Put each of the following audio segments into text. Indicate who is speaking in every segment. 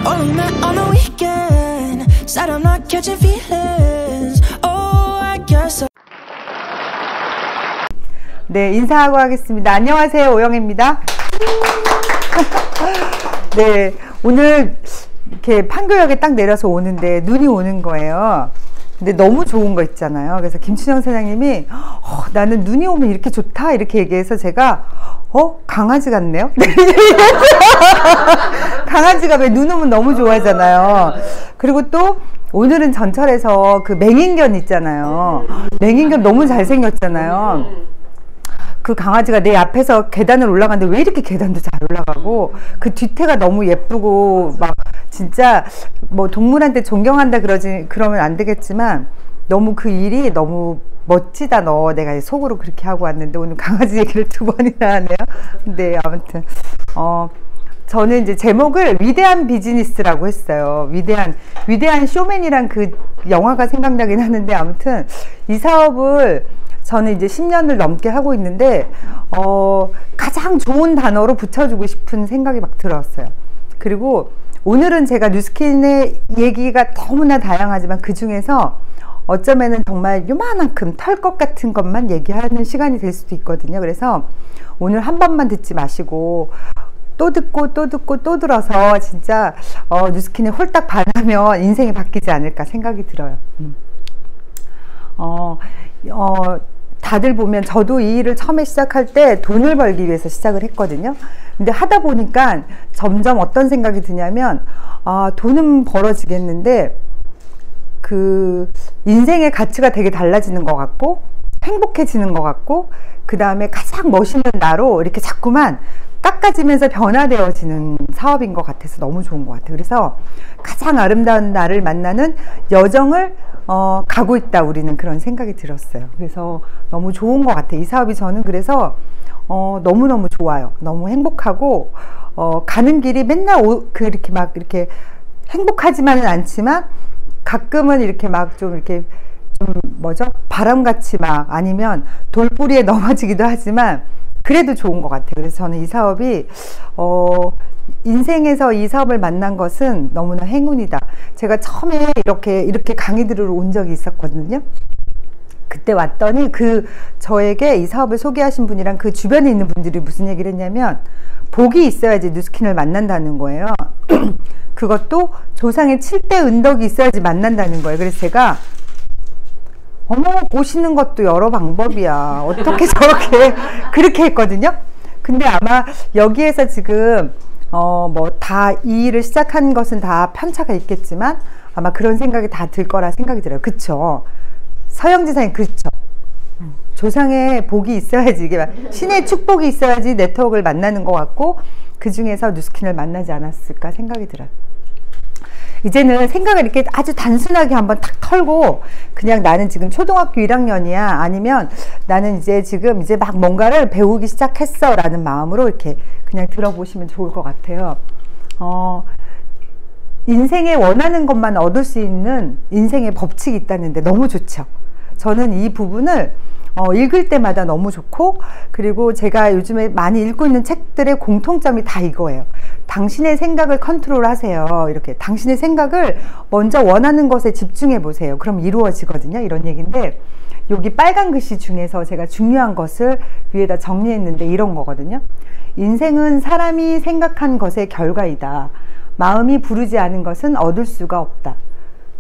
Speaker 1: Only met on the weekend. Said I'm not catching feelings. Oh, I guess so.
Speaker 2: 네, 인사하고 하겠습니다. 안녕하세요, 오영입니다. 네, 오늘 이렇게 판교역에 딱 내려서 오는데 눈이 오는 거예요. 근데 너무 좋은 거 있잖아요. 그래서 김춘영 사장님이 나는 눈이 오면 이렇게 좋다 이렇게 얘기해서 제가 강아지 같네요. 강아지가 왜 눈 오면 너무 좋아하잖아요. 그리고 또 오늘은 전철에서 그 맹인견 있잖아요. 맹인견 너무 잘생겼잖아요. 그 강아지가 내 앞에서 계단을 올라가는데 왜 이렇게 계단도 잘 올라가고 그 뒤태가 너무 예쁘고 막 진짜 뭐 동물한테 존경한다 그러면 안 되겠지만 너무 그 일이 너무 멋지다. 내가 속으로 그렇게 하고 왔는데 오늘 강아지 얘기를 2번이나 하네요. 네, 아무튼 저는 이제 제목을 위대한 비즈니스라고 했어요. 위대한 쇼맨이란 그 영화가 생각나긴 하는데 아무튼 이 사업을 저는 이제 10년을 넘게 하고 있는데 가장 좋은 단어로 붙여주고 싶은 생각이 막 들었어요. 그리고 오늘은 제가 뉴스킨의 얘기가 너무나 다양하지만 그 중에서 어쩌면은 정말 요만한큼 털것 같은 것만 얘기하는 시간이 될 수도 있거든요. 그래서 오늘 한 번만 듣지 마시고 또 듣고 또 듣고 또 들어서 진짜 뉴스킨에 홀딱 반하면 인생이 바뀌지 않을까 생각이 들어요. 다들 보면 저도 이 일을 처음에 시작할 때 돈을 벌기 위해서 시작을 했거든요. 근데 하다 보니까 점점 어떤 생각이 드냐면 돈은 벌어지겠는데 그 인생의 가치가 되게 달라지는 것 같고 행복해지는 것 같고 그 다음에 가장 멋있는 나로 이렇게 자꾸만 깎아지면서 변화되어지는 사업인 것 같아서 너무 좋은 것 같아요. 그래서 가장 아름다운 나를 만나는 여정을 가고 있다 우리는 그런 생각이 들었어요. 그래서 너무 좋은 것 같아요. 이 사업이 저는 그래서 너무너무 좋아요. 너무 행복하고 가는 길이 맨날 그렇게 막 이렇게 행복하지만은 않지만 가끔은 이렇게 막 좀 이렇게 좀 뭐죠? 바람같이 막 아니면 돌뿌리에 넘어지기도 하지만 그래도 좋은 것 같아요. 그래서 저는 이 사업이 인생에서 이 사업을 만난 것은 너무나 행운이다. 제가 처음에 이렇게 강의 들으러 온 적이 있었거든요. 그때 왔더니 저에게 이 사업을 소개하신 분이랑 그 주변에 있는 분들이 무슨 얘기를 했냐면 복이 있어야지 뉴스킨을 만난다는 거예요. 그것도 조상의 7대 은덕이 있어야지 만난다는 거예요. 그래서 제가 보시는 것도 여러 방법이야. 어떻게 저렇게 그렇게 했거든요. 근데 아마 여기에서 지금 뭐 다 이 일을 시작한 것은 다 편차가 있겠지만 아마 그런 생각이 다 들 거라 생각이 들어요. 그쵸? 서영지사님 그렇죠? 조상의 복이 있어야지 이게 신의 축복이 있어야지 네트워크를 만나는 것 같고 그 중에서 뉴스킨을 만나지 않았을까 생각이 들어요. 이제는 생각을 이렇게 아주 단순하게 한번 탁 털고 그냥 나는 지금 초등학교 1학년이야 아니면 나는 이제 지금 막 뭔가를 배우기 시작했어 라는 마음으로 이렇게 그냥 들어보시면 좋을 것 같아요. 인생에 원하는 것만 얻을 수 있는 인생의 법칙이 있다는데 너무 좋죠. 저는 이 부분을 읽을 때마다 너무 좋고 그리고 제가 요즘에 많이 읽고 있는 책들의 공통점이 다 이거예요. 당신의 생각을 컨트롤 하세요. 이렇게 당신의 생각을 먼저 원하는 것에 집중해 보세요. 그럼 이루어지거든요. 이런 얘기인데 여기 빨간 글씨 중에서 제가 중요한 것을 위에다 정리했는데 이런 거거든요. 인생은 사람이 생각한 것의 결과이다. 마음이 부르지 않은 것은 얻을 수가 없다.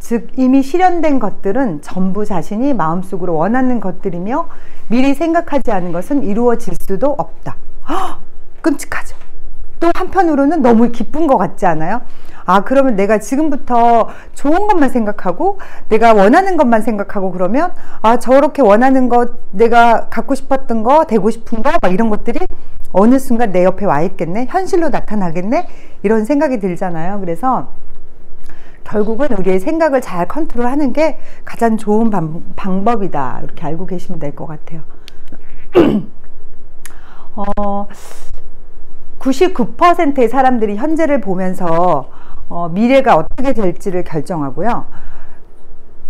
Speaker 2: 즉 이미 실현된 것들은 전부 자신이 마음속으로 원하는 것들이며 미리 생각하지 않은 것은 이루어질 수도 없다. 끔찍하죠. 또 한편으로는 너무 기쁜 것 같지 않아요? 그러면 내가 지금부터 좋은 것만 생각하고 내가 원하는 것만 생각하고 그러면 저렇게 원하는 것 내가 갖고 싶었던 거 되고 싶은 거 막 이런 것들이 어느 순간 내 옆에 와 있겠네, 현실로 나타나겠네 이런 생각이 들잖아요. 그래서 결국은 우리의 생각을 잘 컨트롤하는 게 가장 좋은 방법이다 이렇게 알고 계시면 될 것 같아요. 99%의 사람들이 현재를 보면서 미래가 어떻게 될지를 결정하고요.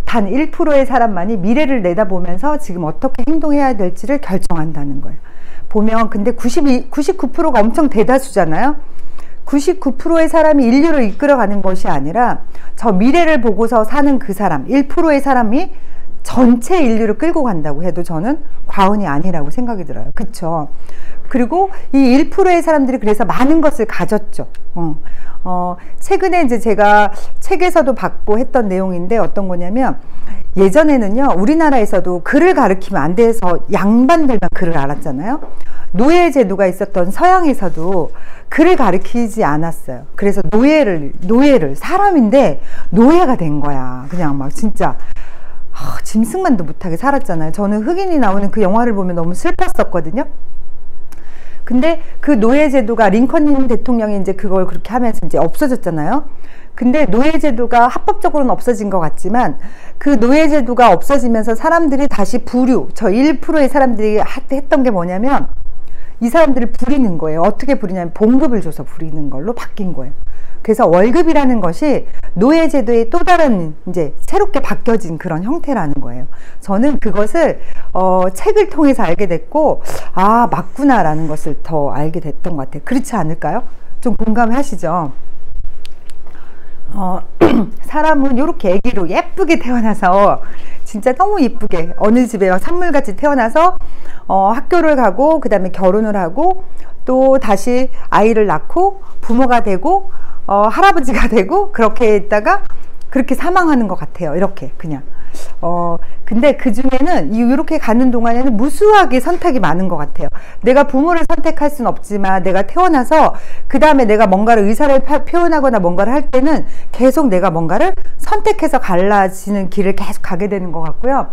Speaker 2: 단 1%의 사람만이 미래를 내다보면서 지금 어떻게 행동해야 될지를 결정한다는 거예요. 보면 근데 99%가 엄청 대다수잖아요. 99%의 사람이 인류를 이끌어가는 것이 아니라 저 미래를 보고서 사는 그 사람 1%의 사람이 전체 인류를 끌고 간다고 해도 저는 과언이 아니라고 생각이 들어요. 그쵸? 그리고 이 1%의 사람들이 그래서 많은 것을 가졌죠. 최근에 이제 제가 책에서도 봤고 했던 내용인데 어떤 거냐면, 예전에는요 우리나라에서도 글을 가르치면 안 돼서 양반들만 글을 알았잖아요. 노예 제도가 있었던 서양에서도 글을 가르치지 않았어요. 그래서 노예를 사람인데 노예가 된 거야. 그냥 막 진짜 짐승만도 못하게 살았잖아요. 저는 흑인이 나오는 그 영화를 보면 너무 슬펐었거든요. 근데 그 노예 제도가 링컨 대통령이 이제 그걸 그렇게 하면서 이제 없어졌잖아요. 근데 노예 제도가 합법적으로는 없어진 것 같지만 그 노예 제도가 없어지면서 사람들이 다시 부류, 저 1%의 사람들이 했던 게 뭐냐면 이 사람들을 부리는 거예요. 어떻게 부리냐면 봉급을 줘서 부리는 걸로 바뀐 거예요. 그래서 월급이라는 것이 노예 제도의 또 다른 이제 새롭게 바뀌어진 그런 형태라는 거예요. 저는 그것을 책을 통해서 알게 됐고, 아 맞구나라는 것을 더 알게 됐던 것 같아요. 그렇지 않을까요? 좀 공감하시죠? 사람은 이렇게 아기로 예쁘게 태어나서 진짜 너무 예쁘게 어느 집에 산물같이 태어나서 학교를 가고 그 다음에 결혼을 하고 또 다시 아이를 낳고 부모가 되고 할아버지가 되고 그렇게 있다가 그렇게 사망하는 것 같아요. 이렇게 그냥 근데 그 중에는 이렇게 가는 동안에는 무수하게 선택이 많은 것 같아요. 내가 부모를 선택할 수는 없지만 내가 태어나서 그 다음에 내가 뭔가를 의사를 표현하거나 뭔가를 할 때는 계속 내가 뭔가를 선택해서 갈라지는 길을 계속 가게 되는 것 같고요.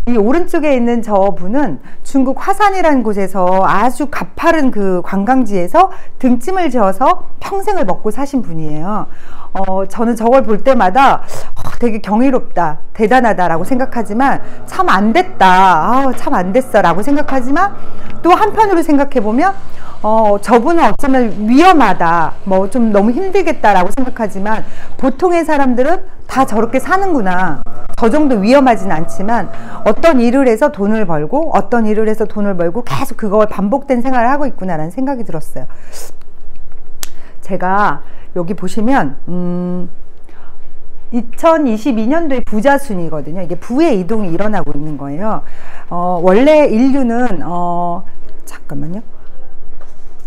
Speaker 2: 이 오른쪽에 있는 저분은 중국 화산이라는 곳에서 아주 가파른 그 관광지에서 등짐을 지어서 평생을 먹고 사신 분이에요. 저는 저걸 볼 때마다 되게 경이롭다, 대단하다라고 생각하지만 참 안 됐다, 참 안 됐어 라고 생각하지만 또 한편으로 생각해 보면 저분은 어쩌면 위험하다, 뭐 좀 너무 힘들겠다라고 생각하지만 보통의 사람들은 다 저렇게 사는구나. 저 정도 위험하진 않지만 어떤 일을 해서 돈을 벌고 어떤 일을 해서 돈을 벌고 계속 그걸 반복된 생활을 하고 있구나라는 생각이 들었어요. 제가 여기 보시면 2022년도에 부자 순이거든요. 이게 부의 이동이 일어나고 있는 거예요. 원래 인류는 잠깐만요.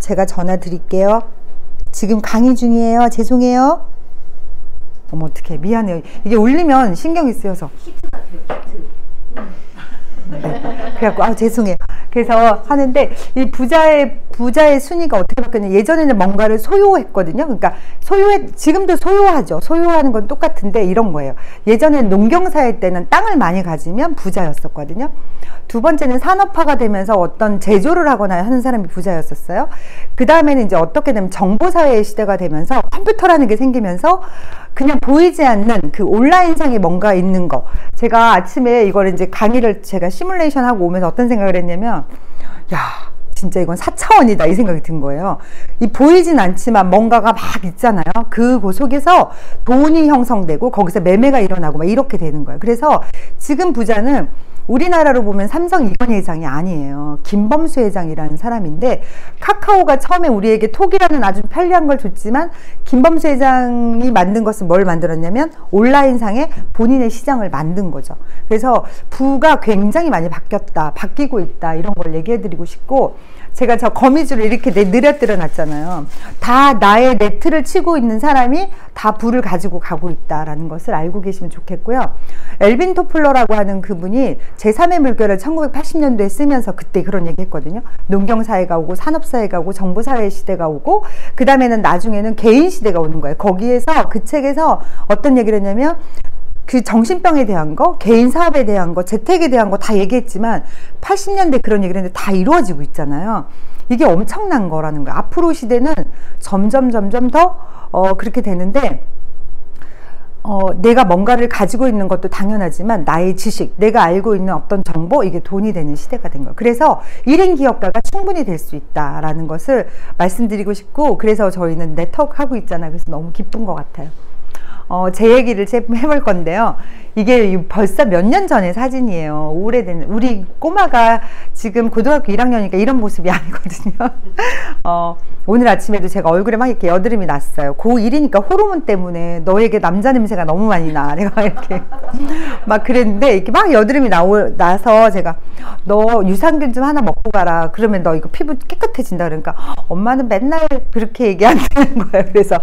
Speaker 2: 제가 전화 드릴게요. 지금 강의 중이에요. 죄송해요. 어머 어떡해, 미안해요. 이게 울리면 신경이 쓰여서. 네. 그래갖고 죄송해요. 그래서 하는데 이 부자의 순위가 어떻게 바뀌었냐, 예전에는 뭔가를 소유했거든요. 그러니까 지금도 소유하죠. 소유하는 건 똑같은데 이런 거예요. 예전에는 농경사회 때는 땅을 많이 가지면 부자였었거든요. 두 번째는 산업화가 되면서 어떤 제조를 하거나 하는 사람이 부자였었어요. 그 다음에는 이제 어떻게 되면 정보사회의 시대가 되면서 컴퓨터라는 게 생기면서 그냥 보이지 않는 그 온라인상에 뭔가 있는 거. 제가 아침에 이걸 이제 강의를 제가 시뮬레이션 하고 오면서 어떤 생각을 했냐면, 야 진짜 이건 4차원이다 이 생각이 든 거예요. 이 보이진 않지만 뭔가가 막 있잖아요. 그 속에서 돈이 형성되고 거기서 매매가 일어나고 막 이렇게 되는 거예요. 그래서 지금 부자는 우리나라로 보면 삼성 이건희 회장이 아니에요. 김범수 회장이라는 사람인데, 카카오가 처음에 우리에게 톡이라는 아주 편리한 걸 줬지만 김범수 회장이 만든 것은 뭘 만들었냐면 온라인상에 본인의 시장을 만든 거죠. 그래서 부가 굉장히 많이 바뀌고 있다 이런 걸 얘기해 드리고 싶고, 제가 저 거미줄을 이렇게 늘어뜨려 놨잖아요. 다 나의 네트를 치고 있는 사람이 다 부를 가지고 가고 있다라는 것을 알고 계시면 좋겠고요. 엘빈 토플러라고 하는 그분이 제3의 물결을 1980년도에 쓰면서 그때 그런 얘기 했거든요. 농경사회가 오고 산업사회가 오고 정보사회 시대가 오고 그 다음에는 나중에는 개인 시대가 오는 거예요. 거기에서 그 책에서 어떤 얘기를 했냐면, 그 정신병에 대한 거, 개인 사업에 대한 거, 재택에 대한 거 다 얘기했지만 80년대 그런 얘기를 했는데 다 이루어지고 있잖아요. 이게 엄청난 거라는 거예요. 앞으로 시대는 점점 더 그렇게 되는데, 내가 뭔가를 가지고 있는 것도 당연하지만 나의 지식, 내가 알고 있는 어떤 정보, 이게 돈이 되는 시대가 된 거예요. 그래서 1인 기업가가 충분히 될 수 있다라는 것을 말씀드리고 싶고, 그래서 저희는 네트워크 하고 있잖아요. 그래서 너무 기쁜 것 같아요. 제 얘기를 해볼 건데요. 이게 벌써 몇 년 전의 사진이에요. 오래된, 우리 꼬마가 지금 고등학교 1학년이니까 이런 모습이 아니거든요. 오늘 아침에도 제가 얼굴에 막 이렇게 여드름이 났어요. 고1이니까 호르몬 때문에 너에게 남자 냄새가 너무 많이 나. 내가 이렇게 막 그랬는데, 이렇게 막 여드름이 나서 제가 너 유산균 좀 하나 먹고 가라. 그러면 너 이거 피부 깨끗해진다. 그러니까 엄마는 맨날 그렇게 얘기하는 거예요. 그래서,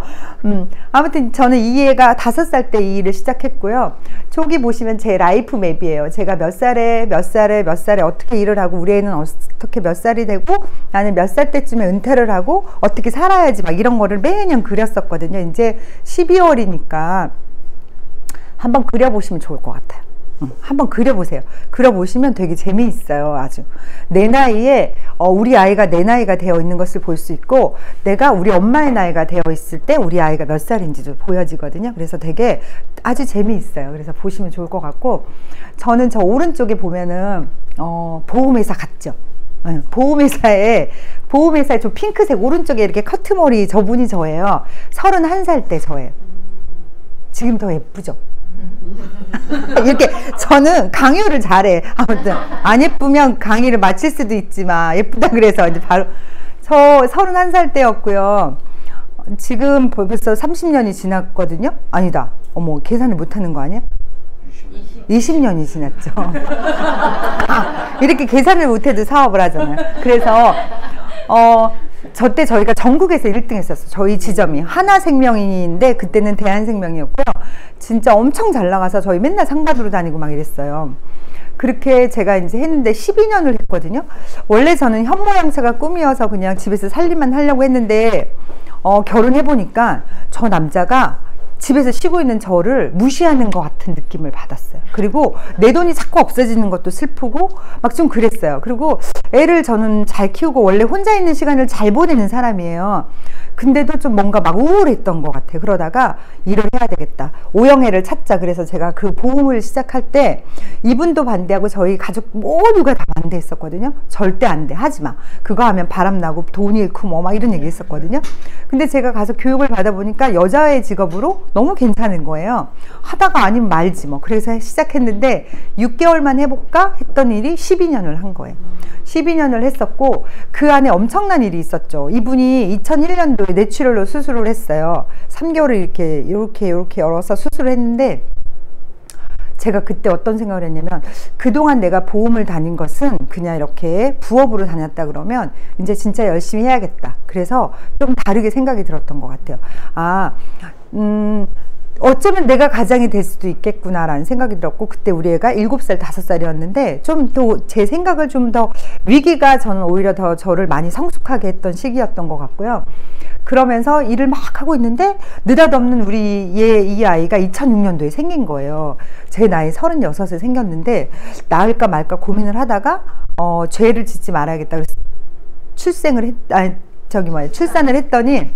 Speaker 2: 아무튼 저는 이 애가 5살 때 이 일을 시작했고요. 저기 보시면 제 라이프 맵이에요. 제가 몇 살에 어떻게 일을 하고, 우리 애는 어떻게 몇 살이 되고, 나는 몇 살 때쯤에 은퇴를 하고 어떻게 살아야지 막 이런 거를 매년 그렸었거든요. 이제 12월이니까 한번 그려보시면 좋을 것 같아요. 한번 그려보세요. 그려보시면 되게 재미있어요. 아주 내 나이에 우리 아이가 내 나이가 되어 있는 것을 볼 수 있고, 내가 우리 엄마의 나이가 되어 있을 때 우리 아이가 몇 살인지도 보여지거든요. 그래서 되게 아주 재미있어요. 그래서 보시면 좋을 것 같고, 저는 저 오른쪽에 보면은 보험회사 같죠. 보험회사에 저 핑크색 오른쪽에 이렇게 커트머리 저분이 저예요. 31살 때 저예요. 지금 더 예쁘죠? 이렇게 저는 강요를 잘해. 아무튼 안 예쁘면 강의를 마칠 수도 있지만 예쁘다 그래서 이제 바로 저 31살 때였고요. 지금 벌써 30년이 지났거든요. 아니다. 어머, 계산을 못하는 거 아니야? 20년이 지났죠. 이렇게 계산을 못해도 사업을 하잖아요. 그래서 저 때 저희가 전국에서 1등 했었어요. 저희 지점이 하나생명인데 그때는 대한생명이었고요. 진짜 엄청 잘 나가서 저희 맨날 상 받으러 다니고 막 이랬어요. 그렇게 제가 이제 했는데 12년을 했거든요. 원래 저는 현모양처가 꿈이어서 그냥 집에서 살림만 하려고 했는데 결혼해보니까 저 남자가 집에서 쉬고 있는 저를 무시하는 것 같은 느낌을 받았어요. 그리고 내 돈이 자꾸 없어지는 것도 슬프고 막 좀 그랬어요. 그리고 애를 저는 잘 키우고 원래 혼자 있는 시간을 잘 보내는 사람이에요. 근데도 좀 뭔가 막 우울했던 것 같아요. 그러다가 일을 해야 되겠다. 오영애를 찾자. 그래서 제가 그 보험을 시작할 때 이분도 반대하고 저희 가족 모두가 다 반대했었거든요. 절대 안 돼. 하지 마. 그거 하면 바람나고 돈 잃고 뭐 막 이런 얘기 했었거든요. 근데 제가 가서 교육을 받아보니까 여자의 직업으로 너무 괜찮은 거예요. 하다가 아니면 말지 뭐. 그래서 시작했는데 6개월만 해볼까 했던 일이 12년을 한 거예요. 12년을 했었고 그 안에 엄청난 일이 있었죠. 이분이 2001년도에 뇌출혈로 수술을 했어요. 3개월을 이렇게 열어서 수술을 했는데, 제가 그때 어떤 생각을 했냐면, 그동안 내가 보험을 다닌 것은 그냥 이렇게 부업으로 다녔다 그러면 이제 진짜 열심히 해야겠다. 그래서 좀 다르게 생각이 들었던 것 같아요. 어쩌면 내가 가장이 될 수도 있겠구나 라는 생각이 들었고, 그때 우리 애가 7살 5살이었는데 좀 더 제 생각을 좀 더, 위기가 저는 오히려 더 저를 많이 성숙하게 했던 시기였던 것 같고요. 그러면서 일을 막 하고 있는데 느닷없는 이 아이가 2006년도에 생긴 거예요. 제 나이 36에 생겼는데 낳을까 말까 고민을 하다가 죄를 짓지 말아야겠다. 그래서 출산을 했더니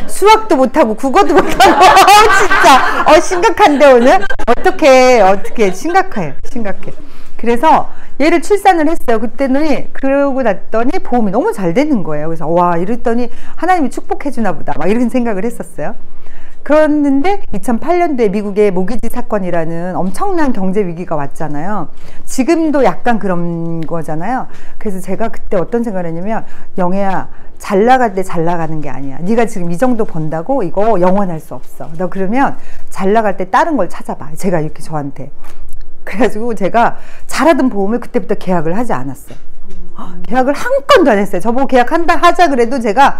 Speaker 2: 수학도 못하고 국어도 못하고 진짜 심각한데 오늘 어떻게 심각해. 그래서 얘를 출산을 했어요. 그때는 그러고 났더니 보험이 너무 잘 되는 거예요. 그래서 와, 이랬더니 하나님이 축복해 주나 보다 막 이런 생각을 했었어요. 그랬는데 2008년도에 미국의 모기지 사건이라는 엄청난 경제 위기가 왔잖아요. 지금도 약간 그런 거잖아요. 그래서 제가 그때 어떤 생각을 했냐면, 영애야, 잘 나갈 때 잘 나가는 게 아니야. 네가 지금 이 정도 번다고 이거 영원할 수 없어. 너 그러면 잘 나갈 때 다른 걸 찾아봐. 제가 이렇게 저한테. 그래가지고 제가 잘하던 보험을 그때부터 계약을 하지 않았어요. 계약을 한 건도 안 했어요. 저보고 하자 그래도 제가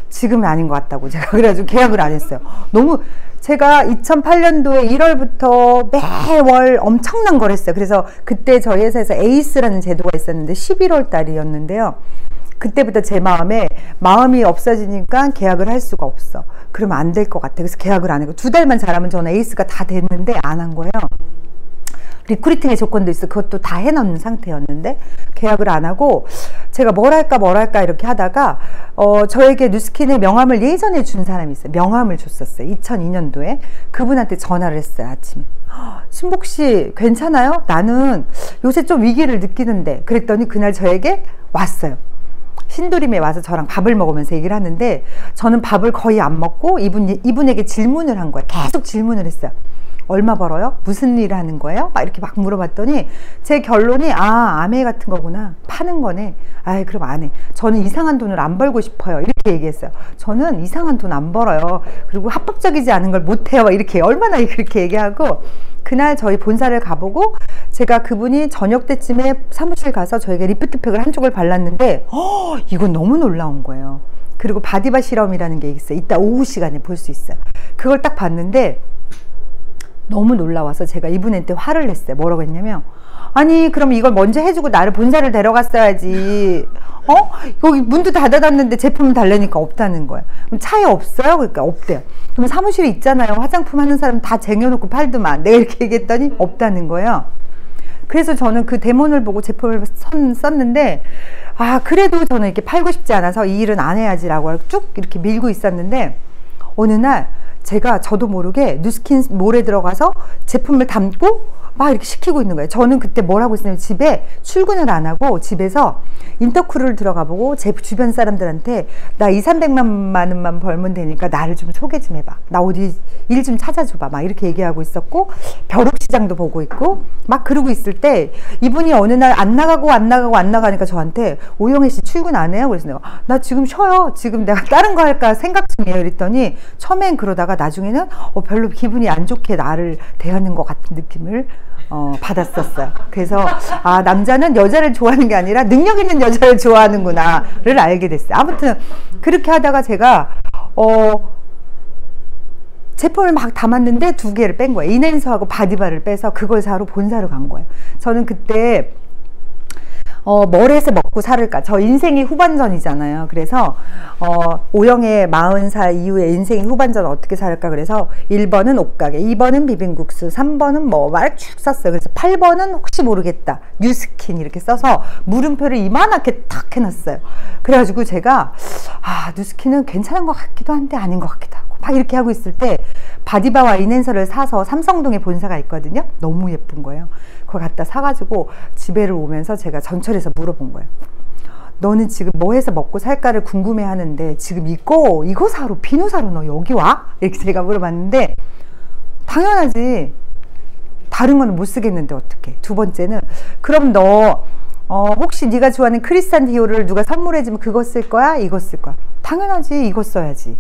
Speaker 2: 지금은 아닌 것 같다고 제가 그래가지고 계약을 안 했어요. 너무 제가 2008년도에 1월부터 매월 엄청난 걸 했어요. 그래서 그때 저희 회사에서 에이스라는 제도가 있었는데 11월 달이었는데요. 그때부터 제 마음이 없어지니까 계약을 할 수가 없어. 그러면 안 될 것 같아. 그래서 계약을 안 하고 2달만 잘하면 저는 에이스가 다 됐는데 안 한 거예요. 리크루팅의 조건도 있어. 그것도 다 해놓는 상태였는데 계약을 안 하고 제가 뭘 할까 이렇게 하다가 저에게 뉴스킨의 명함을 예전에 준 사람이 있어요. 명함을 줬었어요. 2002년도에 그분한테 전화를 했어요. 아침에. 신복씨 괜찮아요? 나는 요새 좀 위기를 느끼는데. 그랬더니 그날 저에게 왔어요. 신도림에 와서 저랑 밥을 먹으면서 얘기를 하는데, 저는 밥을 거의 안 먹고 이분에게 질문을 한 거예요. 계속 질문을 했어요. 얼마 벌어요? 무슨 일을 하는 거예요? 막 이렇게 막 물어봤더니 제 결론이, 아, 아메 같은 거구나. 파는 거네. 아이, 그럼 안 해. 저는 이상한 돈을 안 벌고 싶어요. 이렇게 얘기했어요. 저는 이상한 돈 안 벌어요. 그리고 합법적이지 않은 걸 못 해요. 이렇게 얼마나 그렇게 얘기하고, 그날 저희 본사를 가보고, 제가 그분이 저녁 때쯤에 사무실 가서 저에게 리프트팩을 한쪽을 발랐는데, 이건 너무 놀라운 거예요. 그리고 바디바 실험이라는 게 있어요. 이따 오후 시간에 볼 수 있어요. 그걸 딱 봤는데 너무 놀라워서 제가 이분한테 화를 냈어요. 뭐라고 했냐면, 아니, 그럼 이걸 먼저 해주고 나를 본사를 데려갔어야지. 여기 문도 닫아놨는데 제품을 달래니까 없다는 거예요. 그럼 차에 없어요? 그러니까 없대요. 그럼 사무실에 있잖아요. 화장품 하는 사람 다 쟁여놓고 팔더만. 내가 이렇게 얘기했더니 없다는 거예요. 그래서 저는 그 데몬을 보고 제품을 썼는데, 아, 그래도 저는 이렇게 팔고 싶지 않아서 이 일은 안 해야지라고 쭉 이렇게 밀고 있었는데, 어느 날 제가 저도 모르게 누스킨 몰에 들어가서 제품을 담고 막 이렇게 시키고 있는 거예요. 저는 그때 뭘 하고 있었냐면, 집에 출근을 안 하고 집에서 인터크루를 들어가 보고 제 주변 사람들한테, 나 200~300만 원만 벌면 되니까 나를 좀 소개 좀 해봐. 나 어디 일 좀 찾아줘봐. 막 이렇게 얘기하고 있었고, 벼룩시장도 보고 있고 막 그러고 있을 때, 이분이 어느 날 안 나가니까 저한테, 오영애 씨 출근 안 해요? 그래서 내가, 나 지금 쉬어요. 지금 내가 다른 거 할까 생각 중이에요. 그랬더니 처음엔 그러다가 나중에는 별로 기분이 안 좋게 나를 대하는 것 같은 느낌을 받았었어요. 그래서, 아, 남자는 여자를 좋아하는 게 아니라 능력 있는 여자를 좋아하는구나를 알게 됐어요. 아무튼 그렇게 하다가 제가 제품을 막 담았는데 2개를 뺀 거예요. 인앤서하고 바디바를 빼서 그걸 사러 본사로 간 거예요. 저는 그때 뭘 해서 먹고 살을까? 저 인생이 후반전이잖아요. 그래서 오영의 40살 이후에 인생이 후반전 어떻게 살까? 그래서 1번은 옷가게, 2번은 비빔국수, 3번은 뭐 말 쭉 썼어요. 그래서 8번은 혹시 모르겠다, 뉴스킨 이렇게 써서 물음표를 이만하게 탁 해놨어요. 그래가지고 제가, 아, 뉴스킨은 괜찮은 것 같기도 한데 아닌 것 같기도 하고 막 이렇게 하고 있을 때, 바디바와 인앤서를 사서 삼성동에 본사가 있거든요. 너무 예쁜 거예요. 그걸 갖다 사가지고 집에를 오면서 제가 전철에서 물어본 거예요. 너는 지금 뭐 해서 먹고 살까를 궁금해 하는데, 지금 이거 사러, 비누 사러 너 여기 와? 이렇게 제가 물어봤는데, 당연하지. 다른 거는 못 쓰겠는데 어떡해. 두 번째는, 그럼 너 혹시 네가 좋아하는 크리스찬 디오를 누가 선물해주면 그거 쓸 거야? 이거 쓸 거야? 당연하지. 이거 써야지.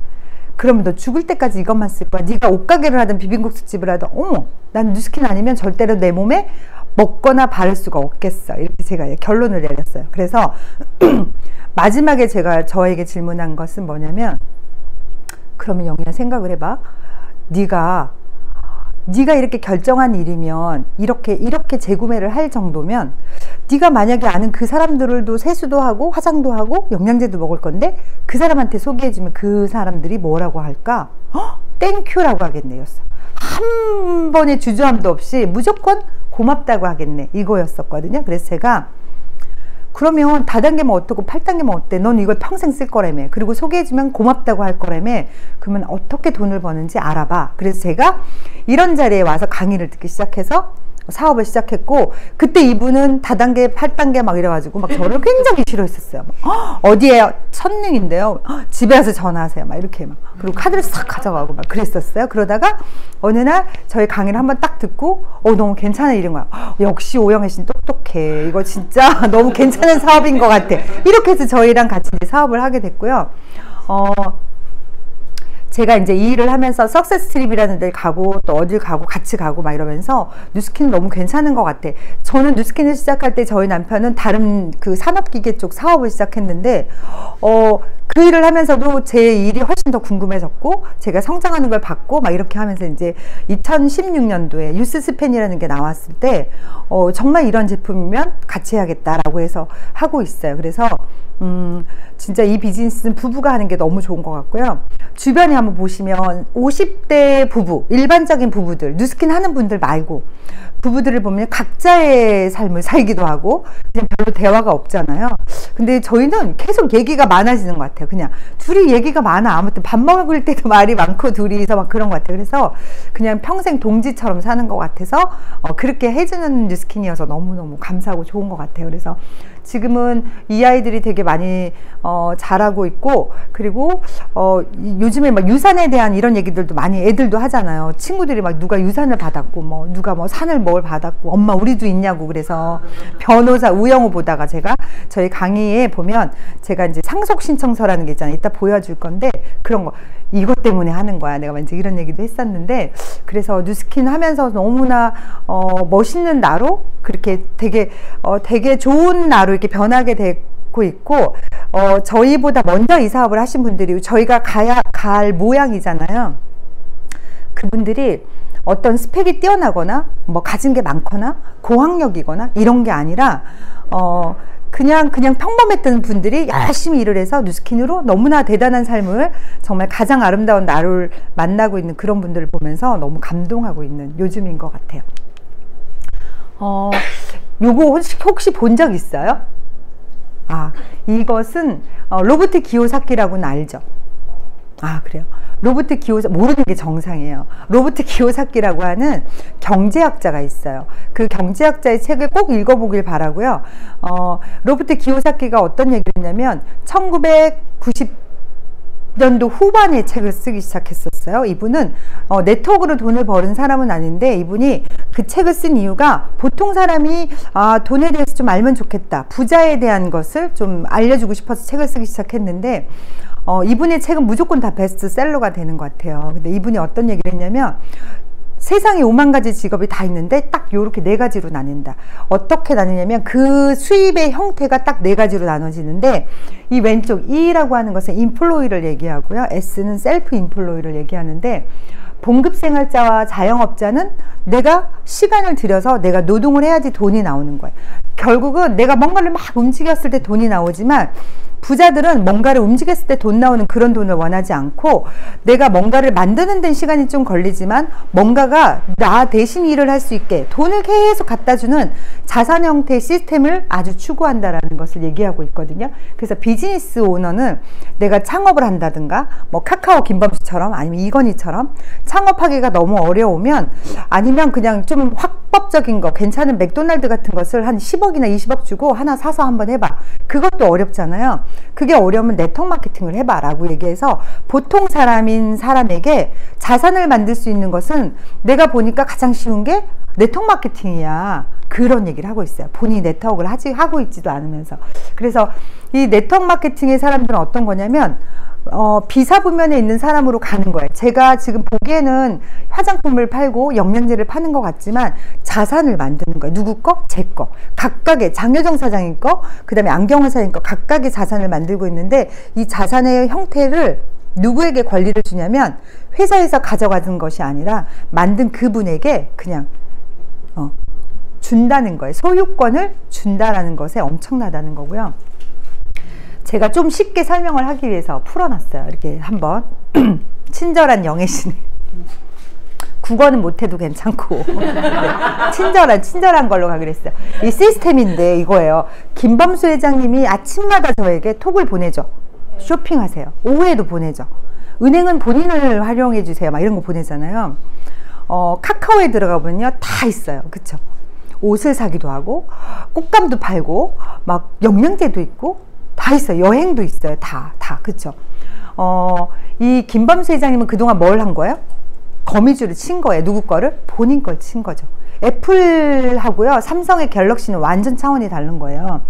Speaker 2: 그럼 너 죽을 때까지 이것만 쓸 거야? 네가 옷가게를 하든 비빔국수집을 하든, 어머, 난 뉴스킨 아니면 절대로 내 몸에 먹거나 바를 수가 없겠어. 이렇게 제가 결론을 내렸어요. 그래서 마지막에 제가 저에게 질문한 것은 뭐냐면, 그러면 영희야, 생각을 해봐. 네가 이렇게 결정한 일이면, 이렇게 재구매를 할 정도면, 네가 만약에 아는 그 사람들도 세수도 하고 화장도 하고 영양제도 먹을 건데, 그 사람한테 소개해주면 그 사람들이 뭐라고 할까? 땡큐라고 하겠네요. 한 번의 주저함도 없이 무조건 고맙다고 하겠네, 이거였었거든요. 그래서 제가, 그러면 다단계면 어떻고 8단계면 어때? 넌 이걸 평생 쓸 거라며. 그리고 소개해주면 고맙다고 할 거라며. 그러면 어떻게 돈을 버는지 알아봐. 그래서 제가 이런 자리에 와서 강의를 듣기 시작해서 사업을 시작했고, 그때 이분은 다단계, 8단계 막 이래가지고 막 저를 굉장히 싫어했었어요. 어디에 선릉인데요, 집에 와서 전화하세요, 막 이렇게 막. 그리고 카드를 싹 가져가고 막 그랬었어요. 그러다가 어느 날 저희 강의를 한번 딱 듣고, 너무 괜찮아, 이런 거야. 역시 오영애 씨는 똑똑해. 이거 진짜 너무 괜찮은 사업인 것 같아. 이렇게 해서 저희랑 같이 이제 사업을 하게 됐고요. 제가 이제 이 일을 하면서 석세스 트립이라는 데를 가고, 또 어딜 가고 같이 가고 막 이러면서 뉴스킨은 너무 괜찮은 것 같아. 저는 뉴스킨을 시작할 때 저희 남편은 다른 그 산업기계 쪽 사업을 시작했는데, 그 일을 하면서도 제 일이 훨씬 더 궁금해졌고, 제가 성장하는 걸 봤고 막 이렇게 하면서 이제 2016년도에 유스스펜이라는 게 나왔을 때, 정말 이런 제품이면 같이 해야겠다라고 해서 하고 있어요. 그래서 진짜 이 비즈니스는 부부가 하는 게 너무 좋은 것 같고요. 주변에 한번 보시면 50대 부부, 일반적인 부부들, 뉴스킨 하는 분들 말고 부부들을 보면 각자의 삶을 살기도 하고 그냥 별로 대화가 없잖아요. 근데 저희는 계속 얘기가 많아지는 것 같아요. 그냥 둘이 얘기가 많아. 아무튼 밥 먹을 때도 말이 많고 둘이서 막 그런 것 같아요. 그래서 그냥 평생 동지처럼 사는 것 같아서 그렇게 해주는 뉴스킨이어서 너무너무 감사하고 좋은 것 같아요. 그래서 지금은 이 아이들이 되게 많이 잘하고 있고, 그리고 요즘에 막 유산에 대한 이런 얘기들도 많이 애들도 하잖아요. 친구들이 막 누가 유산을 받았고 뭐 누가 뭐 산을 뭘 받았고, 엄마 우리도 있냐고. 그래서 변호사 우영우 보다가 제가 저희 강의에 보면 제가 이제 상속 신청서라는 게 있잖아요. 이따 보여줄 건데, 그런 거 이것 때문에 하는 거야. 내가 이제 이런 얘기도 했었는데, 그래서 뉴스킨 하면서 너무나 멋있는 나로, 그렇게 되게 좋은 나로 이렇게 변하게 되고 있고, 저희보다 먼저 이 사업을 하신 분들이 저희가 갈 모양이잖아요. 그분들이 어떤 스펙이 뛰어나거나 뭐 가진 게 많거나 고학력이거나 이런 게 아니라 그냥 평범했던 분들이 열심히 일을 해서 뉴스킨으로 너무나 대단한 삶을, 정말 가장 아름다운 나를 만나고 있는 그런 분들을 보면서 너무 감동하고 있는 요즘인 것 같아요. 요거 혹시 본 적 있어요? 이것은 로버트 기요사키라고는 알죠? 그래요? 로버트 기요사키, 모르는 게 정상이에요. 로버트 기요사키라고 하는 경제학자가 있어요. 그 경제학자의 책을 꼭 읽어보길 바라고요. 로버트 기요사키가 어떤 얘기를 했냐면 1990년도 후반에 책을 쓰기 시작했었어요. 이분은 네트워크로 돈을 버는 사람은 아닌데, 이분이 그 책을 쓴 이유가 보통 사람이 돈에 대해서 좀 알면 좋겠다, 부자에 대한 것을 좀 알려주고 싶어서 책을 쓰기 시작했는데, 이분의 책은 무조건 다 베스트셀러가 되는 것 같아요. 근데 이분이 어떤 얘기를 했냐면, 세상에 5만 가지 직업이 다 있는데 딱 요렇게 4가지로 나뉜다. 어떻게 나뉘냐면 그 수입의 형태가 딱 4가지로 나눠지는데, 이 왼쪽 E라고 하는 것은 인플로이를 얘기하고요, S는 셀프 인플로이를 얘기하는데, 봉급생활자와 자영업자는 내가 시간을 들여서 내가 노동을 해야지 돈이 나오는 거예요. 결국은 내가 뭔가를 막 움직였을 때 돈이 나오지만, 부자들은 뭔가를 움직였을 때 돈 나오는 그런 돈을 원하지 않고, 내가 뭔가를 만드는 데는 시간이 좀 걸리지만 뭔가가 나 대신 일을 할 수 있게 돈을 계속 갖다 주는 자산 형태의 시스템을 아주 추구한다라는 것을 얘기하고 있거든요. 그래서 비즈니스 오너는 내가 창업을 한다든가, 뭐 카카오 김범수처럼 아니면 이건희처럼 창업하기가 너무 어려우면, 아니면 그냥 좀 확법적인 거, 괜찮은 맥도날드 같은 것을 한 10억이나 20억 주고 하나 사서 한번 해봐. 그것도 어렵잖아요. 그게 어려우면 네트워크 마케팅을 해봐 라고 얘기해서, 보통 사람에게 자산을 만들 수 있는 것은 내가 보니까 가장 쉬운 게 네트워크 마케팅이야, 그런 얘기를 하고 있어요. 본인이 네트워크를 하고 있지도 않으면서. 그래서 이 네트워크 마케팅의 사람들은 어떤 거냐면, 비사부면에 있는 사람으로 가는 거예요. 제가 지금 보기에는 화장품을 팔고 영양제를 파는 것 같지만 자산을 만드는 거예요. 누구 거? 제 거. 각각의, 장효정 사장님 거, 그 다음에 안경원 사장님 거, 각각의 자산을 만들고 있는데, 이 자산의 형태를 누구에게 권리를 주냐면 회사에서 가져가는 것이 아니라 만든 그분에게 그냥 준다는 거예요. 소유권을 준다라는 것에 엄청나다는 거고요. 제가 좀 쉽게 설명을 하기 위해서 풀어놨어요. 이렇게 한번. 친절한 영애시네. 국어는 못해도 괜찮고. 네. 친절한 걸로 가기로 했어요. 이 시스템인데 이거예요. 김범수 회장님이 아침마다 저에게 톡을 보내죠. 쇼핑하세요. 오후에도 보내죠. 은행은 본인을 활용해 주세요. 막 이런 거 보내잖아요. 카카오에 들어가 보면요, 다 있어요. 그쵸? 옷을 사기도 하고, 꽃감도 팔고, 막 영양제도 있고, 다 있어요. 여행도 있어요. 다. 그쵸? 이 김범수 회장님은 그동안 뭘 한 거예요? 거미줄을 친 거예요. 누구 거를? 본인 걸 친 거죠. 애플하고요, 삼성의 갤럭시는 완전 차원이 다른 거예요.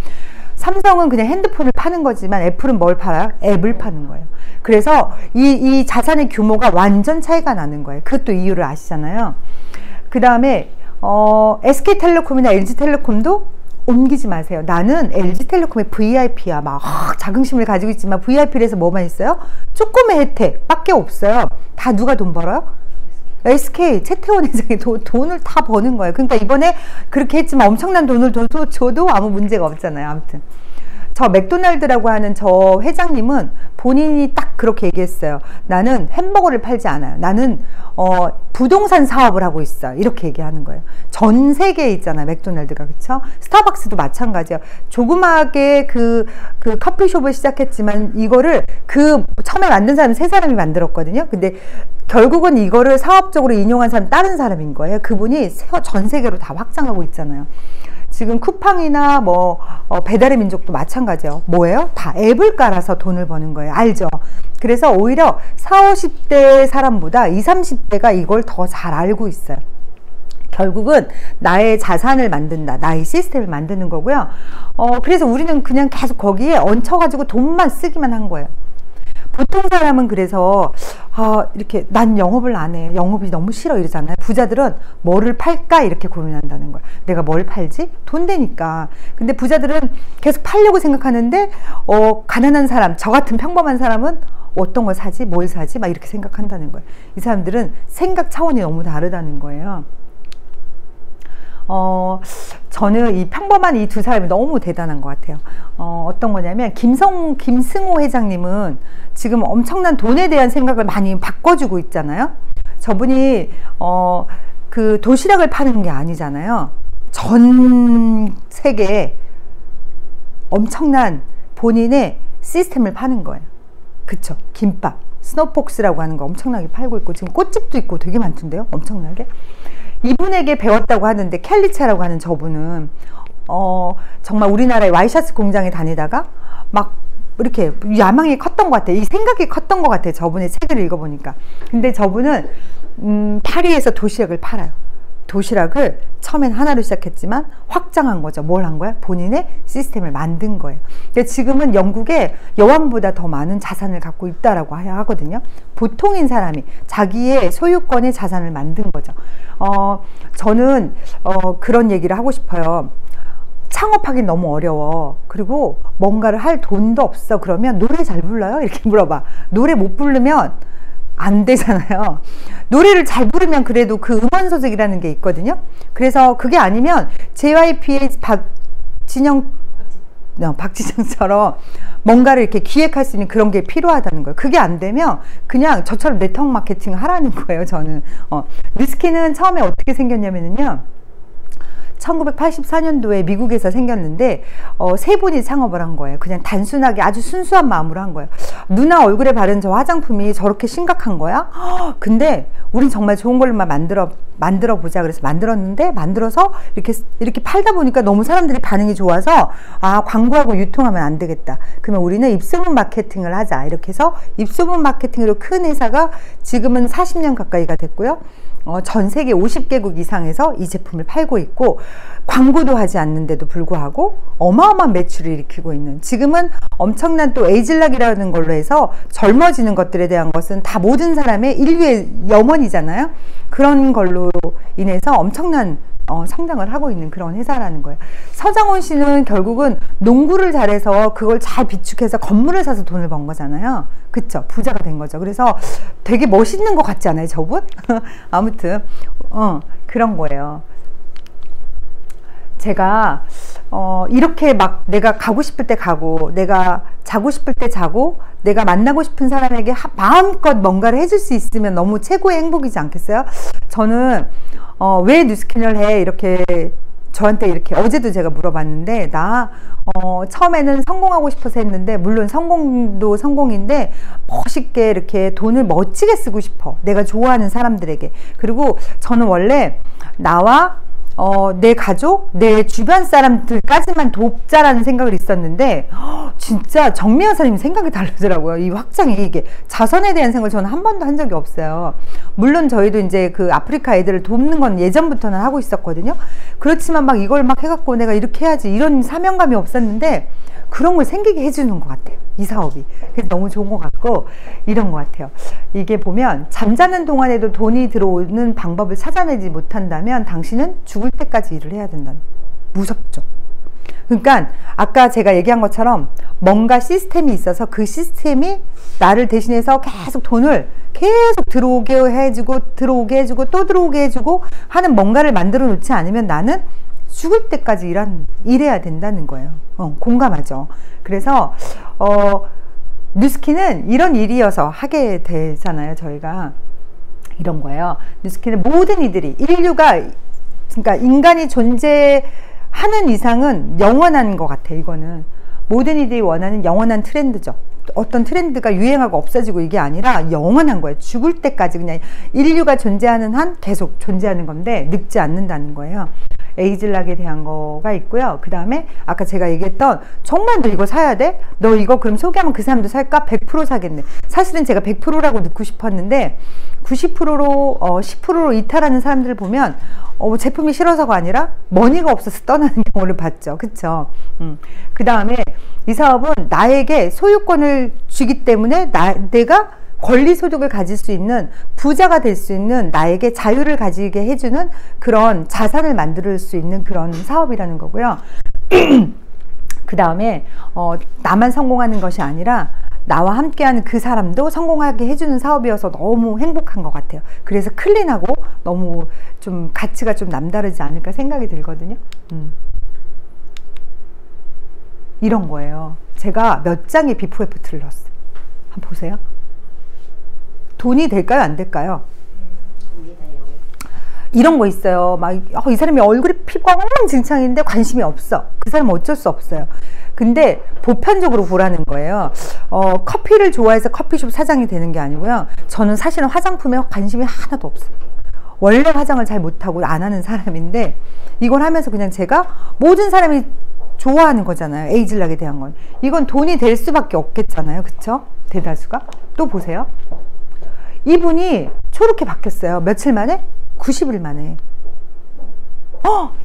Speaker 2: 삼성은 그냥 핸드폰을 파는 거지만 애플은 뭘 팔아요? 앱을 파는 거예요. 그래서 이 자산의 규모가 완전 차이가 나는 거예요. 그것도 이유를 아시잖아요. 그 다음에 SK텔레콤이나 LG텔레콤도 옮기지 마세요. 나는 LG텔레콤의 VIP야. 막 자긍심을 가지고 있지만 VIP에서 뭐만 있어요? 조금의 혜택 밖에 없어요. 다 누가 돈 벌어요? SK 최태원 회장이 돈을 다 버는 거예요. 그러니까 이번에 그렇게 했지만 엄청난 돈을 줘도 아무 문제가 없잖아요. 아무튼 저 맥도날드라고 하는 저 회장님은 본인이 딱 그렇게 얘기했어요. 나는 햄버거를 팔지 않아요. 나는 부동산 사업을 하고 있어. 이렇게 얘기하는 거예요. 전 세계에 있잖아요. 맥도날드가. 그쵸? 스타벅스도 마찬가지예요. 조그맣게 그 커피숍을 시작했지만 이거를 처음에 만든 사람이 3사람이 만들었거든요. 근데 결국은 이거를 사업적으로 인용한 사람 다른 사람인 거예요. 그분이 전 세계로 다 확장하고 있잖아요. 지금 쿠팡이나 뭐 배달의 민족도 마찬가지예요. 뭐예요? 다 앱을 깔아서 돈을 버는 거예요. 알죠? 그래서 오히려 40, 50대 사람보다 20, 30대가 이걸 더 잘 알고 있어요. 결국은 나의 자산을 만든다. 나의 시스템을 만드는 거고요. 그래서 우리는 그냥 계속 거기에 얹혀가지고 돈만 쓰기만 한 거예요. 보통 사람은 그래서 이렇게 난 영업을 안 해. 영업이 너무 싫어 이러잖아요. 부자들은 뭐를 팔까 이렇게 고민한다는 거예요. 내가 뭘 팔지? 돈 되니까. 근데 부자들은 계속 팔려고 생각하는데 가난한 사람, 저 같은 평범한 사람은 어떤 걸 사지? 뭘 사지? 막 이렇게 생각한다는 거예요. 이 사람들은 생각 차원이 너무 다르다는 거예요. 저는 이 평범한 이 두 사람이 너무 대단한 것 같아요. 어떤 거냐면 김승호 회장님은 지금 엄청난 돈에 대한 생각을 많이 바꿔주고 있잖아요. 저분이 그 도시락을 파는 게 아니잖아요. 전 세계에 엄청난 본인의 시스템을 파는 거예요. 그쵸? 김밥, 스노폭스라고 하는 거 엄청나게 팔고 있고 지금 꽃집도 있고 되게 많던데요. 엄청나게. 이분에게 배웠다고 하는데 켈리체라고 하는 저분은 정말 우리나라의 와이셔츠 공장에 다니다가 막 이렇게 야망이 컸던 것 같아요. 이 생각이 컸던 것 같아요. 저분의 책을 읽어보니까. 근데 저분은 파리에서 도시락을 팔아요. 도시락을 처음엔 하나로 시작했지만 확장한 거죠. 뭘 한 거야? 본인의 시스템을 만든 거예요. 지금은 영국에 여왕보다 더 많은 자산을 갖고 있다라고 하거든요. 보통인 사람이 자기의 소유권의 자산을 만든 거죠. 저는 그런 얘기를 하고 싶어요. 창업하기 너무 어려워. 그리고 뭔가를 할 돈도 없어. 그러면 노래 잘 불러요? 이렇게 물어봐. 노래 못 부르면 안 되잖아요. 노래를 잘 부르면 그래도 그 음원소득이라는 게 있거든요. 그래서 그게 아니면 JYP의 박진영처럼 뭔가를 이렇게 기획할 수 있는 그런 게 필요하다는 거예요. 그게 안 되면 그냥 저처럼 네트워크 마케팅 하라는 거예요. 저는 뉴스킨은 처음에 어떻게 생겼냐면요, 1984년도에 미국에서 생겼는데 세 분이 창업을 한 거예요. 그냥 단순하게 아주 순수한 마음으로 한 거예요. 누나 얼굴에 바른 저 화장품이 저렇게 심각한 거야? 근데 우린 정말 좋은 걸로만 만들어 보자. 그래서 만들어서 이렇게 팔다 보니까 너무 사람들이 반응이 좋아서 광고하고 유통하면 안 되겠다. 그러면 우리는 입소문 마케팅을 하자. 이렇게 해서 입소문 마케팅으로 큰 회사가 지금은 40년 가까이가 됐고요. 전 세계 50개국 이상에서 이 제품을 팔고 있고 광고도 하지 않는데도 불구하고 어마어마한 매출을 일으키고 있는, 지금은 엄청난 또 에이즐락이라는 걸로 해서 젊어지는 것들에 대한 것은 다 모든 사람의 인류의 염원이잖아요. 그런 걸로 인해서 엄청난 성장을 하고 있는 그런 회사라는 거예요. 서장훈 씨는 결국은 농구를 잘해서 그걸 잘 비축해서 건물을 사서 돈을 번 거잖아요. 그쵸? 부자가 된 거죠. 그래서 되게 멋있는 것 같지 않아요, 저분? 아무튼 그런 거예요. 제가 이렇게 막 내가 가고 싶을 때 가고 내가 자고 싶을 때 자고 내가 만나고 싶은 사람에게 마음껏 뭔가를 해줄 수 있으면 너무 최고의 행복이지 않겠어요? 저는 왜 뉴스킨을 해? 이렇게 저한테 이렇게 어제도 제가 물어봤는데, 나 처음에는 성공하고 싶어서 했는데, 물론 성공도 성공인데 멋있게 이렇게 돈을 멋지게 쓰고 싶어. 내가 좋아하는 사람들에게. 그리고 저는 원래 나와 내 가족, 내 주변 사람들까지만 돕자라는 생각을 있었는데 진짜 정미 여사님 생각이 다르더라고요. 이 확장이, 이게 자선에 대한 생각을 저는 한 번도 한 적이 없어요. 물론 저희도 이제 그 아프리카 애들을 돕는 건 예전부터는 하고 있었거든요. 그렇지만 막 이걸 막 해갖고 내가 이렇게 해야지 이런 사명감이 없었는데 그런 걸 생기게 해주는 것 같아요, 이 사업이. 그래서 너무 좋은 것 같고 이런 것 같아요. 이게 보면 잠자는 동안에도 돈이 들어오는 방법을 찾아내지 못한다면 당신은 죽을 때까지 일을 해야 된다는. 무섭죠. 그러니까 아까 제가 얘기한 것처럼 뭔가 시스템이 있어서 그 시스템이 나를 대신해서 계속 돈을 계속 들어오게 해주고 또 들어오게 해주고 하는 뭔가를 만들어 놓지 않으면 나는 죽을 때까지 일해야 된다는 거예요. 공감하죠. 그래서 뉴스킨은 이런 일이어서 하게 되잖아요. 저희가 이런 거예요. 뉴스킨은 모든 이들이, 인류가, 그러니까 인간이 존재하는 이상은 영원한 것 같아요. 이거는 모든 이들이 원하는 영원한 트렌드죠. 어떤 트렌드가 유행하고 없어지고 이게 아니라 영원한 거예요. 죽을 때까지 그냥 인류가 존재하는 한 계속 존재하는 건데 늙지 않는다는 거예요. 에이즐락에 대한 거가 있고요. 그 다음에 아까 제가 얘기했던 정말 너 이거 사야 돼? 너 이거 그럼 소개하면 그 사람도 살까? 100% 사겠네. 사실은 제가 100%라고 넣고 싶었는데 90%로 10%로 이탈하는 사람들을 보면 제품이 싫어서가 아니라 머니가 없어서 떠나는 경우를 봤죠. 그쵸? 그 다음에 이 사업은 나에게 소유권을 주기 때문에 내가 권리소득을 가질 수 있는, 부자가 될 수 있는, 나에게 자유를 가지게 해주는 그런 자산을 만들 수 있는 그런 사업이라는 거고요. 그 다음에 나만 성공하는 것이 아니라 나와 함께하는 그 사람도 성공하게 해주는 사업이어서 너무 행복한 것 같아요. 그래서 클린하고 너무 좀 가치가 좀 남다르지 않을까 생각이 들거든요. 이런 거예요. 제가 몇 장의 비포 애프터를 넣었어요. 한번 보세요. 돈이 될까요? 안 될까요? 이런 거 있어요. 막 이 사람이 얼굴이 피부가 엉망진창인데 관심이 없어. 그 사람은 어쩔 수 없어요. 근데 보편적으로 보라는 거예요. 커피를 좋아해서 커피숍 사장이 되는 게 아니고요. 저는 사실은 화장품에 관심이 하나도 없어요. 원래 화장을 잘 못하고 안 하는 사람인데 이걸 하면서 그냥 제가 모든 사람이 좋아하는 거잖아요. 에이즐락에 대한 건. 이건 돈이 될 수밖에 없겠잖아요. 그쵸? 대다수가. 또 보세요. 이분이 초록게 바뀌었어요. 며칠 만에? 90일 만에.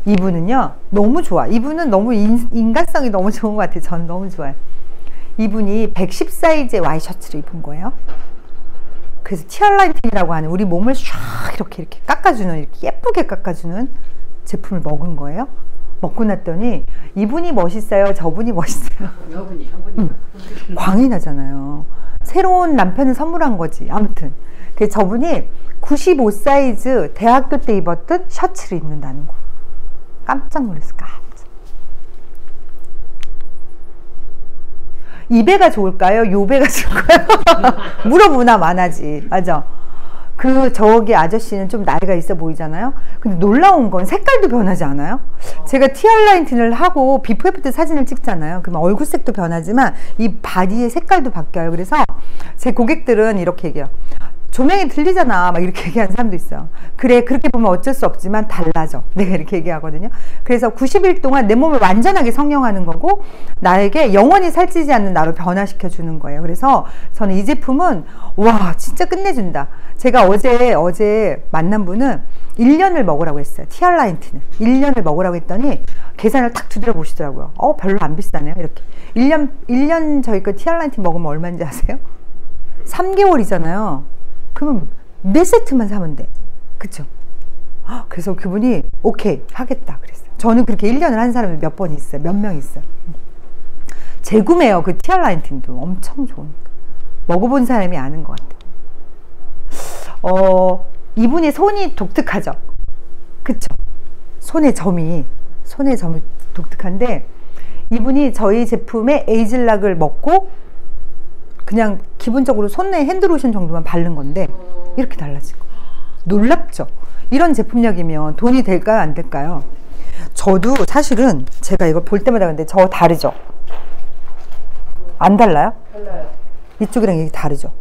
Speaker 2: 이분은요 너무 좋아. 이분은 너무 인간성이 너무 좋은 것 같아요. 전 너무 좋아요. 이분이 110 사이즈의 와이셔츠를 입은 거예요. 그래서 티알라인틴이라고 하는 우리 몸을 샥 이렇게 깎아주는, 이렇게 예쁘게 깎아주는 제품을 먹은 거예요. 먹고 났더니 이분이 멋있어요? 저분이 멋있어요? 광이 나잖아요. 새로운 남편을 선물한 거지. 아무튼 그래서 저분이 95 사이즈 대학교 때 입었던 셔츠를 입는다는 거. 깜짝 놀랐어. 깜짝. 이 배가 좋을까요? 요 배가 좋을까요? 물어보나 마나지. 맞아. 저기 아저씨는 좀 나이가 있어 보이잖아요. 근데 놀라운 건 색깔도 변하지 않아요? 제가 티알라인틴을 하고 비포 애프터 사진을 찍잖아요. 그러면 얼굴색도 변하지만 이 바디의 색깔도 바뀌어요. 그래서 제 고객들은 이렇게 얘기해요. 조명이 들리잖아. 막 이렇게 얘기하는 사람도 있어요. 그래, 그렇게 보면 어쩔 수 없지만 달라져. 내가 이렇게 얘기하거든요. 그래서 90일 동안 내 몸을 완전하게 성형하는 거고 나에게 영원히 살찌지 않는 나로 변화시켜 주는 거예요. 그래서 저는 이 제품은 와 진짜 끝내준다. 제가 어제 만난 분은 1년을 먹으라고 했어요. 티알라인틴을 1년을 먹으라고 했더니 계산을 탁 두드려 보시더라고요. 별로 안 비싸네요. 이렇게 1년 저희 거 티알라인틴 먹으면 얼마인지 아세요? 3개월이잖아요. 그러면 4세트만 사면 돼. 그쵸? 그래서 그분이 오케이 하겠다 그랬어요. 저는 그렇게 1년을 한 사람이 몇 번 있어요. 몇 명 있어요. 재구매요. 그 티알라인틴도 엄청 좋으니까. 먹어본 사람이 아는 것 같아요. 이분이 손이 독특하죠. 그쵸? 손의 점이 독특한데 이분이 저희 제품의 에이즐락을 먹고 그냥 기본적으로 손에 핸드로션 정도만 바른 건데 이렇게 달라지고. 놀랍죠? 이런 제품력이면 돈이 될까요? 안 될까요? 저도 사실은 제가 이거 볼 때마다 근데 저 다르죠? 안 달라요? 달라요. 이쪽이랑 이게 다르죠?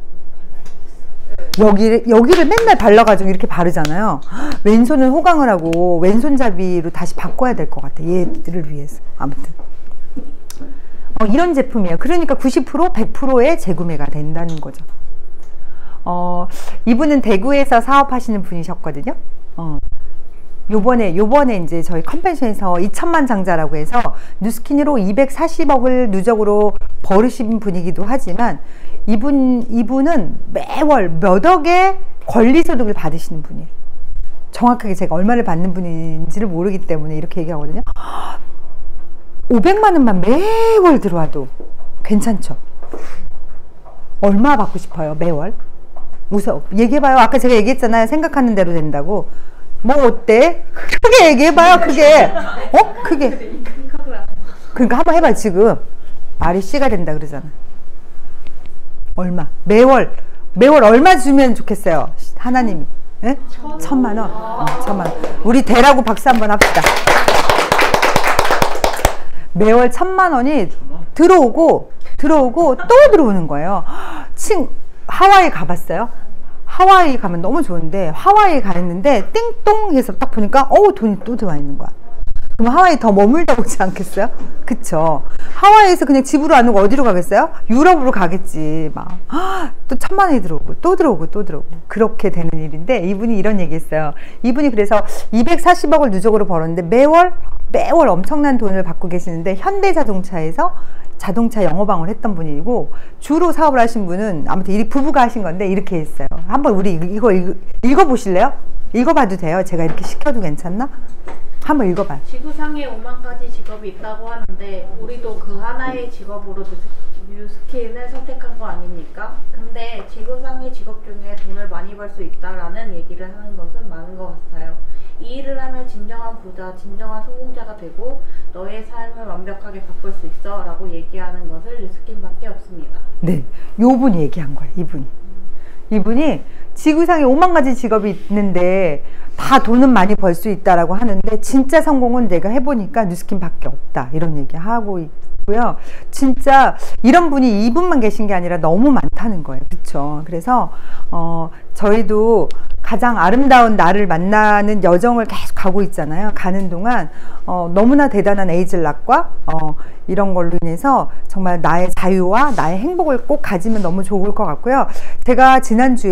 Speaker 2: 여기를 맨날 발라가지고 이렇게 바르잖아요. 왼손은 호강을 하고 왼손잡이로 다시 바꿔야 될 것 같아. 얘들을 위해서. 아무튼 이런 제품이에요. 그러니까 90% 100%의 재구매가 된다는 거죠. 이분은 대구에서 사업하시는 분이셨거든요. 요번에 이제 저희 컨벤션에서 2천만 장자라고 해서 뉴스키니로 240억을 누적으로 벌으신 분이기도 하지만 이분은 매월 몇 억의 권리소득을 받으시는 분이에요. 정확하게 제가 얼마를 받는 분인지를 모르기 때문에 이렇게 얘기하거든요. 500만 원만 매월 들어와도 괜찮죠? 얼마 받고 싶어요? 매월? 우선 얘기해봐요. 아까 제가 얘기했잖아요. 생각하는 대로 된다고. 뭐 어때? 크게 얘기해봐요. 그게 그게 그러니까 한번 해봐. 지금 말이 씨가 된다 그러잖아. 얼마? 매월 얼마 주면 좋겠어요? 하나님이. 예? 1,000만 원. 1,000만 원. 우리 대라고 박수 한번 합시다. 매월 1,000만 원이 들어오고 또 들어오는 거예요. 하와이 가봤어요? 하와이 가면 너무 좋은데 하와이 가했는데 띵동 해서 딱 보니까 돈이 또 들어와 있는 거야. 그럼 하와이 더 머물다 오지 않겠어요? 그쵸? 하와이에서 그냥 집으로 안 오고 어디로 가겠어요? 유럽으로 가겠지. 막 또 1,000만 원이 들어오고 또 들어오고 또 들어오고 그렇게 되는 일인데, 이분이 이런 얘기했어요. 이분이 그래서 240억을 누적으로 벌었는데 매월 엄청난 돈을 받고 계시는데, 현대자동차에서 자동차 영업왕을 했던 분이고, 주로 사업을 하신 분은 아무튼 이 부부가 하신 건데 이렇게 했어요. 한번 우리 이거 읽어보실래요? 읽어봐도 돼요? 제가 이렇게 시켜도 괜찮나? 한번 읽어봐요.
Speaker 3: 지구상에 5만 가지 직업이 있다고 하는데 우리도 그 하나의 직업으로 뉴스킨을 선택한 거 아닙니까? 근데 지구상의 직업 중에 돈을 많이 벌 수 있다라는 얘기를 하는 것은 많은 것 같아요. 이 일을 하면 진정한 부자, 진정한 성공자가 되고 너의 삶을 완벽하게 바꿀 수 있어 라고 얘기하는 것을 뉴스킨밖에 없습니다.
Speaker 2: 네, 요분이 얘기한 거예요. 이분이 지구상에 5만 가지 직업이 있는데 다 돈은 많이 벌 수 있다라고 하는데, 진짜 성공은 내가 해보니까 뉴스킨밖에 없다, 이런 얘기 하고 있고요. 진짜 이런 분이 이분만 계신 게 아니라 너무 많다는 거예요. 그렇죠? 그래서 저희도 가장 아름다운 나를 만나는 여정을 계속 가고 있잖아요. 가는 동안 너무나 대단한 에이즐락과 이런 걸로 인해서 정말 나의 자유와 나의 행복을 꼭 가지면 너무 좋을 것 같고요. 제가 지난주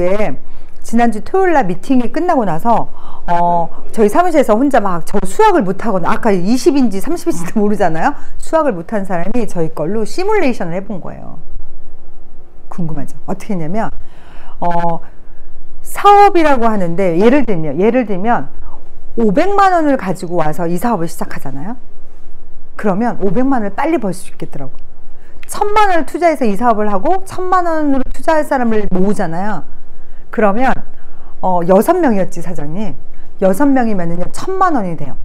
Speaker 2: 토요일날 미팅이 끝나고 나서 저희 사무실에서 혼자 막 저 수학을 못하거나, 아까 20인지 30인지도 모르잖아요. 수학을 못한 사람이 저희 걸로 시뮬레이션을 해본 거예요. 궁금하죠? 어떻게 했냐면 사업이라고 하는데, 예를 들면 500만 원을 가지고 와서 이 사업을 시작하잖아요. 그러면 500만 원을 빨리 벌 수 있겠더라고요. 1,000만 원을 투자해서 이 사업을 하고 1,000만 원으로 투자할 사람을 모으잖아요. 그러면 6명이었지 사장님. 6명이면은요 1,000만 원이 돼요.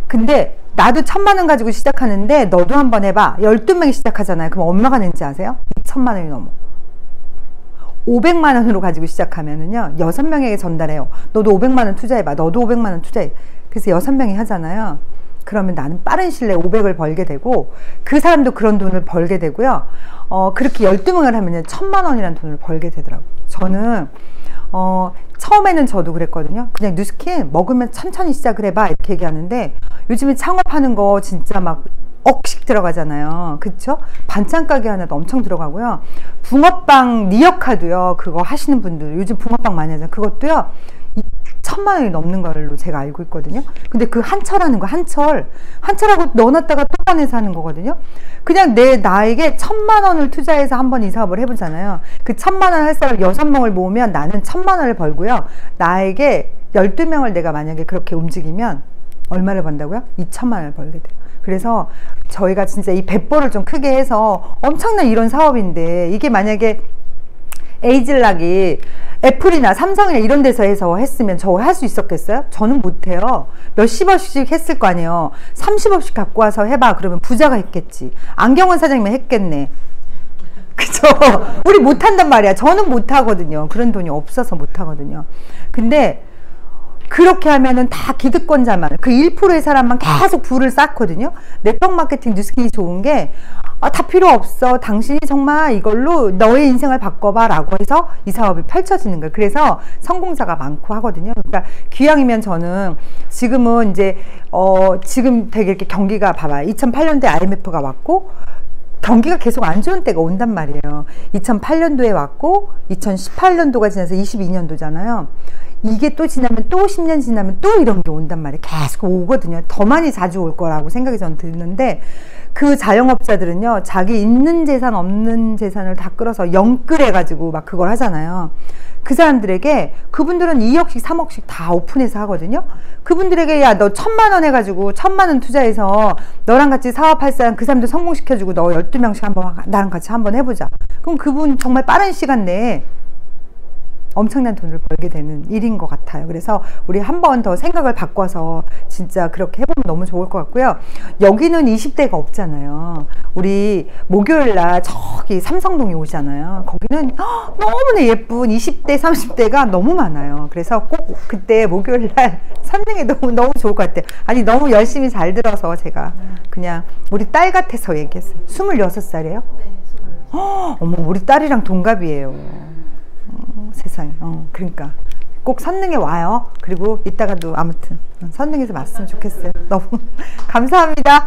Speaker 2: 근데 나도 1,000만 원 가지고 시작하는데 너도 한번 해봐. 12명이 시작하잖아요. 그럼 얼마가 되는지 아세요? 2,000만 원이 넘어. 500만 원으로 가지고 시작하면은요 6명에게 전달해요. 너도 500만 원 투자해봐. 너도 500만 원 투자해. 그래서 6명이 하잖아요. 그러면 나는 빠른 시일 내에 500을 벌게 되고, 그 사람도 그런 돈을 벌게 되고요. 그렇게 12명을 하면 1,000만 원이라는 돈을 벌게 되더라고요. 저는 처음에는 저도 그랬거든요. 그냥 뉴스킨 먹으면 천천히 시작을 해봐, 이렇게 얘기하는데, 요즘에 창업하는 거 진짜 막 억씩 들어가잖아요. 그쵸? 반찬 가게 하나도 엄청 들어가고요. 붕어빵 리어카도요, 그거 하시는 분들 요즘 붕어빵 많이 하잖아요. 그것도요 1,000만 원이 넘는 걸로 제가 알고 있거든요. 근데 그 한철하는 거, 한철하고 넣어놨다가 또 꺼내서 하는 거거든요. 그냥 나에게 1,000만 원을 투자해서 한번 이 사업을 해보잖아요. 그 1,000만 원 할 사람 6명을 모으면 나는 1,000만 원을 벌고요. 나에게 12명을 내가 만약에 그렇게 움직이면 얼마를 번다고요? 2,000만 원을 벌게 돼요. 그래서 저희가 진짜 이 배포를 좀 크게 해서, 엄청난 이런 사업인데, 이게 만약에 에이즐락이 애플이나 삼성이나 이런 데서 해서 했으면 저 할 수 있었겠어요? 저는 못해요. 몇십억씩 했을 거 아니에요. 30억씩 갖고 와서 해봐. 그러면 부자가 했겠지. 안경원 사장님은 했겠네. 그쵸? 우리 못한단 말이야. 저는 못하거든요. 그런 돈이 없어서 못하거든요. 근데 그렇게 하면은 다 기득권자만, 그 1%의 사람만 계속 부를 쌓거든요. 네트워크 마케팅 뉴스킨이 좋은 게, 다 필요 없어. 당신이 정말 이걸로 너의 인생을 바꿔봐 라고 해서 이 사업이 펼쳐지는 거예요. 그래서 성공자가 많고 하거든요. 그러니까 기왕이면 저는 지금은 이제 지금 되게 이렇게 경기가, 봐봐요. 2008년도에 IMF가 왔고 경기가 계속 안 좋은 때가 온단 말이에요. 2008년도에 왔고 2018년도가 지나서 22년도잖아요. 이게 또 지나면 또 10년 지나면 또 이런 게 온단 말이에요. 계속 오거든요. 더 많이 자주 올 거라고 생각이 저는 드는데, 그 자영업자들은요 자기 있는 재산 없는 재산을 다 끌어서 영끌해 가지고 막 그걸 하잖아요. 그 사람들에게, 그분들은 2억씩 3억씩 다 오픈해서 하거든요. 그분들에게 야 너 1,000만 원 해가지고 1,000만 원 투자해서 너랑 같이 사업할 사람, 그 사람도 성공시켜주고 너 12명씩 한번 나랑 같이 한번 해보자. 그럼 그분 정말 빠른 시간 내에 엄청난 돈을 벌게 되는 일인 것 같아요. 그래서 우리 한 번 더 생각을 바꿔서 진짜 그렇게 해보면 너무 좋을 것 같고요. 여기는 20대가 없잖아요. 우리 목요일날 저기 삼성동에 오잖아요. 거기는 너무나 예쁜 20대 30대가 너무 많아요. 그래서 꼭 그때 목요일날 산등에 너무 좋을 것 같아요. 아니 너무 열심히 잘 들어서 제가 그냥 우리 딸 같아서 얘기했어요. 26살이에요?
Speaker 3: 네, 26살.
Speaker 2: 어머, 우리 딸이랑 동갑이에요. 세상에. 그러니까 꼭 선능에 와요. 그리고 이따가도 아무튼 선능에서 맞으면 좋겠어요. 너무 감사합니다.